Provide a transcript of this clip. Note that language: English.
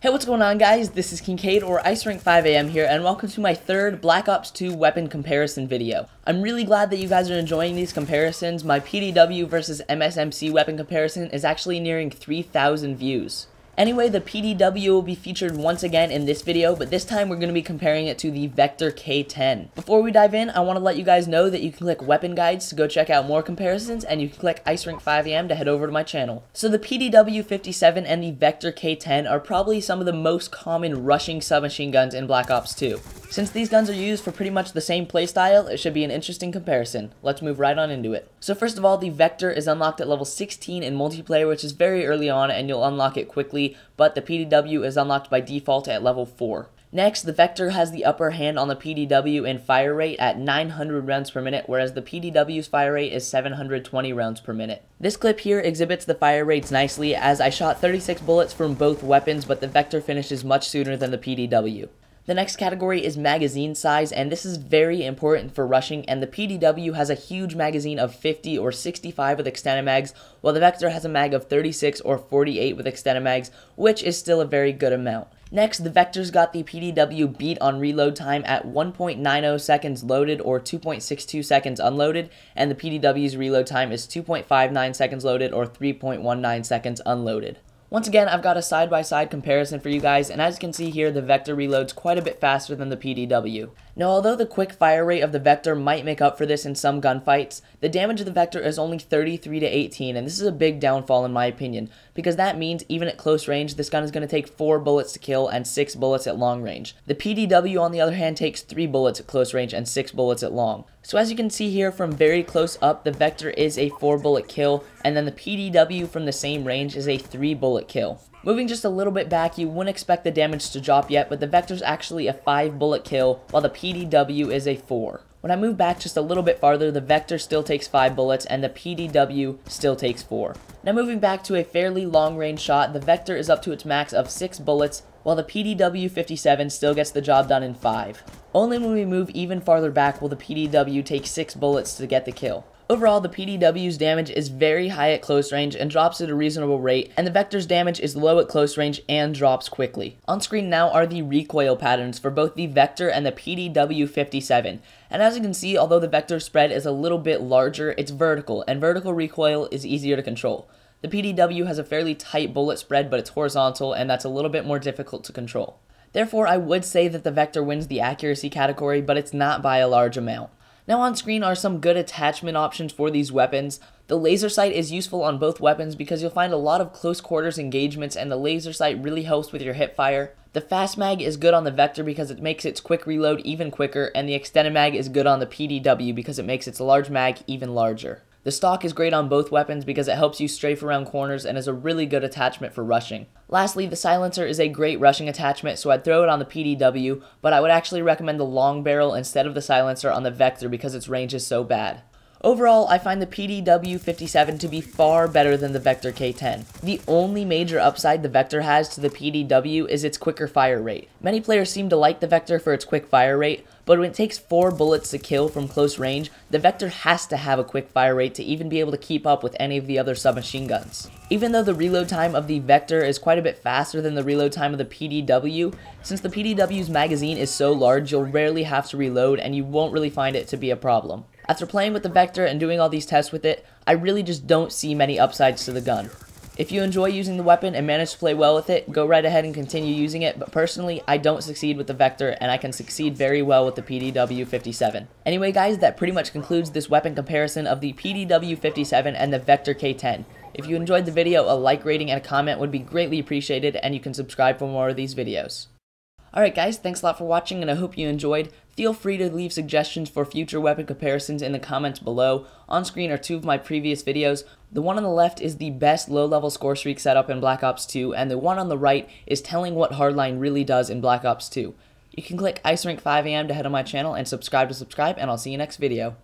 Hey, what's going on, guys? This is K10 or IceRank5am here, and welcome to my third Black Ops 2 weapon comparison video. I'm really glad that you guys are enjoying these comparisons. My PDW versus MSMC weapon comparison is actually nearing 3,000 views. Anyway, the PDW will be featured once again in this video, but this time we're going to be comparing it to the Vector K10. Before we dive in, I want to let you guys know that you can click weapon guides to go check out more comparisons, and you can click IceRank5am to head over to my channel. So the PDW-57 and the Vector K10 are probably some of the most common rushing submachine guns in Black Ops 2. Since these guns are used for pretty much the same playstyle, it should be an interesting comparison. Let's move right on into it. So first of all, the Vector is unlocked at level 16 in multiplayer, which is very early on, and you'll unlock it quickly, but the PDW is unlocked by default at level 4. Next, the Vector has the upper hand on the PDW in fire rate at 900 rounds per minute, whereas the PDW's fire rate is 720 rounds per minute. This clip here exhibits the fire rates nicely, as I shot 36 bullets from both weapons, but the Vector finishes much sooner than the PDW. The next category is magazine size, and this is very important for rushing, and the PDW has a huge magazine of 50 or 65 with extended mags, while the Vector has a mag of 36 or 48 with extended mags, which is still a very good amount. Next, the Vector's got the PDW beat on reload time at 1.90 seconds loaded or 2.62 seconds unloaded, and the PDW's reload time is 2.59 seconds loaded or 3.19 seconds unloaded. Once again, I've got a side-by-side comparison for you guys, and as you can see here, the Vector reloads quite a bit faster than the PDW. Now, although the quick fire rate of the Vector might make up for this in some gunfights, the damage of the Vector is only 33 to 18, and this is a big downfall in my opinion, because that means even at close range, this gun is going to take 4 bullets to kill and 6 bullets at long range. The PDW, on the other hand, takes 3 bullets at close range and 6 bullets at long. So as you can see here from very close up, the Vector is a 4-bullet kill, and then the PDW from the same range is a 3-bullet kill. Moving just a little bit back, you wouldn't expect the damage to drop yet, but the Vector's actually a 5-bullet kill, while the PDW is a 4. When I move back just a little bit farther, the Vector still takes 5 bullets, and the PDW still takes 4. Now moving back to a fairly long-range shot, the Vector is up to its max of 6 bullets, while the PDW-57 still gets the job done in 5. Only when we move even farther back will the PDW take 6 bullets to get the kill. Overall, the PDW's damage is very high at close range and drops at a reasonable rate, and the Vector's damage is low at close range and drops quickly. On screen now are the recoil patterns for both the Vector and the PDW-57, and as you can see, although the Vector spread is a little bit larger, it's vertical, and vertical recoil is easier to control. The PDW has a fairly tight bullet spread, but it's horizontal, and that's a little bit more difficult to control. Therefore, I would say that the Vector wins the accuracy category, but it's not by a large amount. Now on screen are some good attachment options for these weapons. The laser sight is useful on both weapons because you'll find a lot of close quarters engagements, and the laser sight really helps with your hip fire. The fast mag is good on the Vector because it makes its quick reload even quicker, and the extended mag is good on the PDW because it makes its large mag even larger. The stock is great on both weapons because it helps you strafe around corners and is a really good attachment for rushing. Lastly, the silencer is a great rushing attachment, so I'd throw it on the PDW, but I would actually recommend the long barrel instead of the silencer on the Vector because its range is so bad. Overall, I find the PDW-57 to be far better than the Vector K10. The only major upside the Vector has to the PDW is its quicker fire rate. Many players seem to like the Vector for its quick fire rate, but when it takes 4 bullets to kill from close range, the Vector has to have a quick fire rate to even be able to keep up with any of the other submachine guns. Even though the reload time of the Vector is quite a bit faster than the reload time of the PDW, since the PDW's magazine is so large, you'll rarely have to reload and you won't really find it to be a problem. After playing with the Vector and doing all these tests with it, I really just don't see many upsides to the gun. If you enjoy using the weapon and manage to play well with it, go right ahead and continue using it, but personally, I don't succeed with the Vector, and I can succeed very well with the PDW-57. Anyway guys, that pretty much concludes this weapon comparison of the PDW-57 and the Vector K10. If you enjoyed the video, a like rating and a comment would be greatly appreciated, and you can subscribe for more of these videos. Alright guys, thanks a lot for watching, and I hope you enjoyed. Feel free to leave suggestions for future weapon comparisons in the comments below. On screen are 2 of my previous videos. The one on the left is the best low-level score streak setup in Black Ops 2, and the one on the right is telling what hardline really does in Black Ops 2. You can click IceRank5am to head on my channel and subscribe, and I'll see you next video.